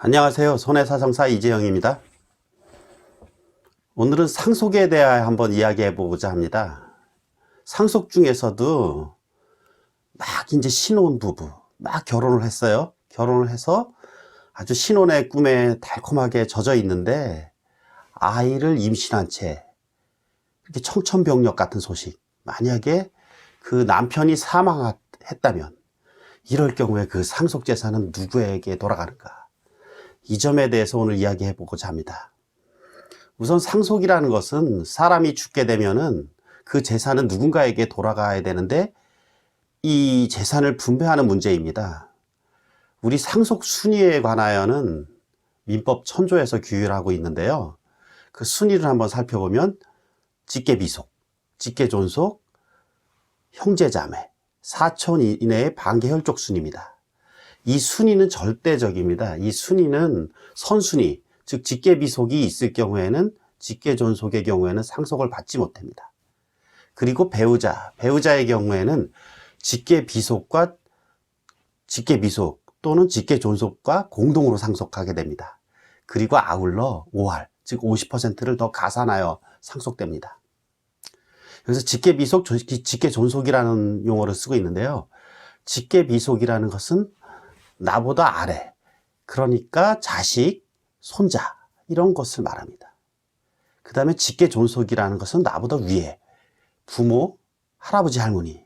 안녕하세요. 손해사상사 이재영입니다. 오늘은 상속에 대하여 한번 이야기해 보고자 합니다. 상속 중에서도 막 이제 신혼부부 막 결혼을 했어요. 결혼을 해서 아주 신혼의 꿈에 달콤하게 젖어 있는데 아이를 임신한 채 이렇게 청천벽력 같은 소식, 만약에 그 남편이 사망했다면 이럴 경우에 그 상속재산은 누구에게 돌아가는가? 이 점에 대해서 오늘 이야기해 보고자 합니다. 우선 상속이라는 것은 사람이 죽게 되면은 그 재산은 누군가에게 돌아가야 되는데 이 재산을 분배하는 문제입니다. 우리 상속 순위에 관하여는 민법 천조에서 규율하고 있는데요. 그 순위를 한번 살펴보면 직계비속, 직계존속, 형제자매, 사촌 이내의 반계혈족 순입니다. 이 순위는 절대적입니다. 이 순위는 선순위, 즉 직계비속이 있을 경우에는 직계존속의 경우에는 상속을 받지 못합니다. 그리고 배우자의 경우에는 직계비속과 직계비속 또는 직계존속과 공동으로 상속하게 됩니다. 그리고 아울러 5할, 즉 50%를 더 가산하여 상속됩니다. 그래서 직계비속, 직계존속이라는 용어를 쓰고 있는데요. 직계비속이라는 것은 나보다 아래, 그러니까 자식, 손자 이런 것을 말합니다. 그 다음에 직계존속이라는 것은 나보다 위에, 부모, 할아버지, 할머니,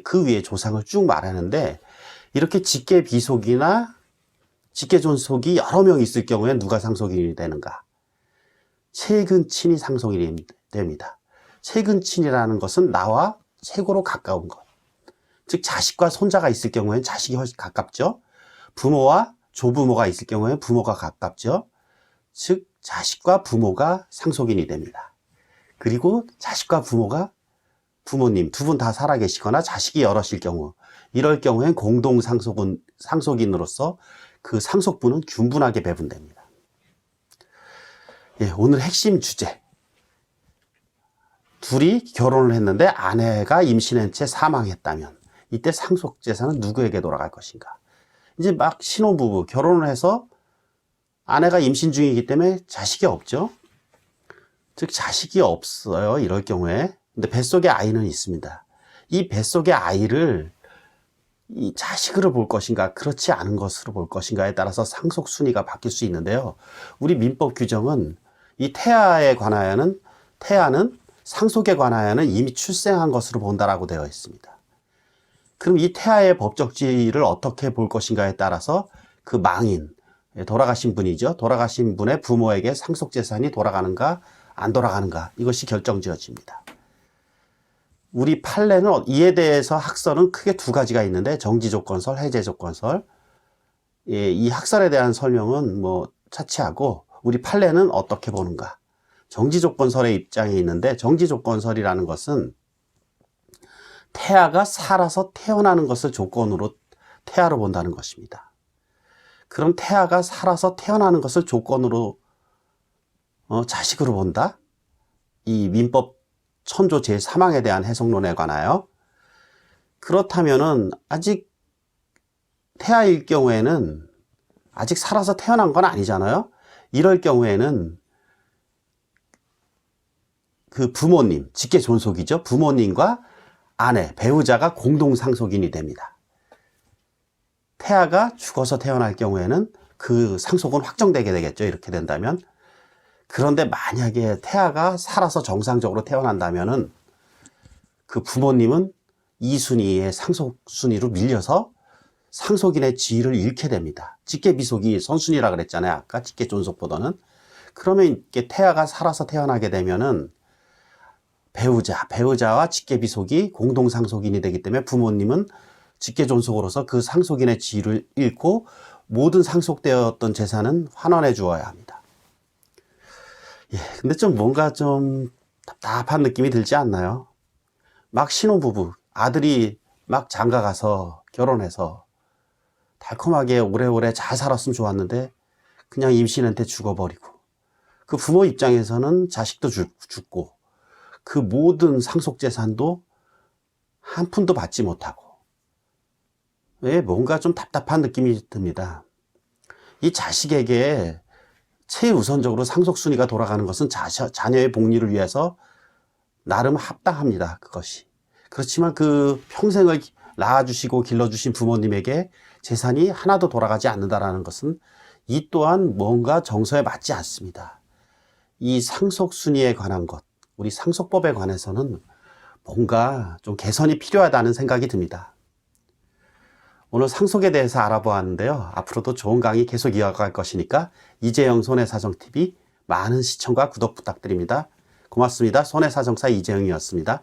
그 위에 조상을 쭉 말하는데, 이렇게 직계비속이나 직계존속이 여러 명 있을 경우에 누가 상속인이 되는가? 최근친이 상속인이 됩니다. 최근친이라는 것은 나와 최고로 가까운 것, 즉 자식과 손자가 있을 경우에는 자식이 훨씬 가깝죠. 부모와 조부모가 있을 경우에는 부모가 가깝죠. 즉 자식과 부모가 상속인이 됩니다. 그리고 자식과 부모가 부모님 두 분 다 살아계시거나 자식이 여럿일 경우, 이럴 경우엔 공동 상속인으로서 그 상속분은 균분하게 배분됩니다. 오늘 핵심 주제, 둘이 결혼을 했는데 아내가 임신한 채 사망했다면 이때 상속재산은 누구에게 돌아갈 것인가? 이제 막 신혼부부 결혼을 해서 아내가 임신 중이기 때문에 자식이 없죠. 즉 자식이 없어요. 이럴 경우에. 근데 뱃속에 아이는 있습니다. 이 뱃속의 아이를 이 자식으로 볼 것인가, 그렇지 않은 것으로 볼 것인가에 따라서 상속 순위가 바뀔 수 있는데요. 우리 민법 규정은 이 태아에 관하여는, 태아는 상속에 관하여는 이미 출생한 것으로 본다라고 되어 있습니다. 그럼 이 태아의 법적 지위를 어떻게 볼 것인가에 따라서 그 망인, 돌아가신 분이죠. 돌아가신 분의 부모에게 상속재산이 돌아가는가 안 돌아가는가, 이것이 결정지어집니다. 우리 판례는 이에 대해서 학설은 크게 두 가지가 있는데 정지조건설, 해제조건설. 이 학설에 대한 설명은 뭐 차치하고 우리 판례는 어떻게 보는가. 정지조건설의 입장에 있는데, 정지조건설이라는 것은 태아가 살아서 태어나는 것을 조건으로 태아로 본다는 것입니다. 그럼 태아가 살아서 태어나는 것을 조건으로 자식으로 본다? 이 민법 천조 제3항에 대한 해석론에 관하여. 그렇다면은 아직 태아일 경우에는 아직 살아서 태어난 건 아니잖아요. 이럴 경우에는 그 부모님, 직계존속이죠. 부모님과 아내, 배우자가 공동상속인이 됩니다. 태아가 죽어서 태어날 경우에는 그 상속은 확정되게 되겠죠. 이렇게 된다면. 그런데 만약에 태아가 살아서 정상적으로 태어난다면은 그 부모님은 2순위의 상속순위로 밀려서 상속인의 지위를 잃게 됩니다. 직계비속이 선순위라 그랬잖아요. 아까 직계존속보다는. 그러면 이렇게 태아가 살아서 태어나게 되면은 배우자와 직계비속이 공동상속인이 되기 때문에 부모님은 직계존속으로서 그 상속인의 지위를 잃고 모든 상속되었던 재산은 환원해 주어야 합니다. 근데 좀 뭔가 좀 답답한 느낌이 들지 않나요? 막 신혼부부, 아들이 막 장가가서 결혼해서 달콤하게 오래오래 잘 살았으면 좋았는데 그냥 임신한테 죽어버리고, 그 부모 입장에서는 자식도 죽고 그 모든 상속재산도 한 푼도 받지 못하고, 뭔가 좀 답답한 느낌이 듭니다. 이 자식에게 최우선적으로 상속순위가 돌아가는 것은 자녀의 복리를 위해서 나름 합당합니다. 그것이. 그렇지만 그 평생을 낳아주시고 길러주신 부모님에게 재산이 하나도 돌아가지 않는다라는 것은 이 또한 뭔가 정서에 맞지 않습니다. 이 상속순위에 관한 것, 우리 상속법에 관해서는 뭔가 좀 개선이 필요하다는 생각이 듭니다. 오늘 상속에 대해서 알아보았는데요. 앞으로도 좋은 강의 계속 이어갈 것이니까 이재영 손해사정TV 많은 시청과 구독 부탁드립니다. 고맙습니다. 손해사정사 이재영이었습니다.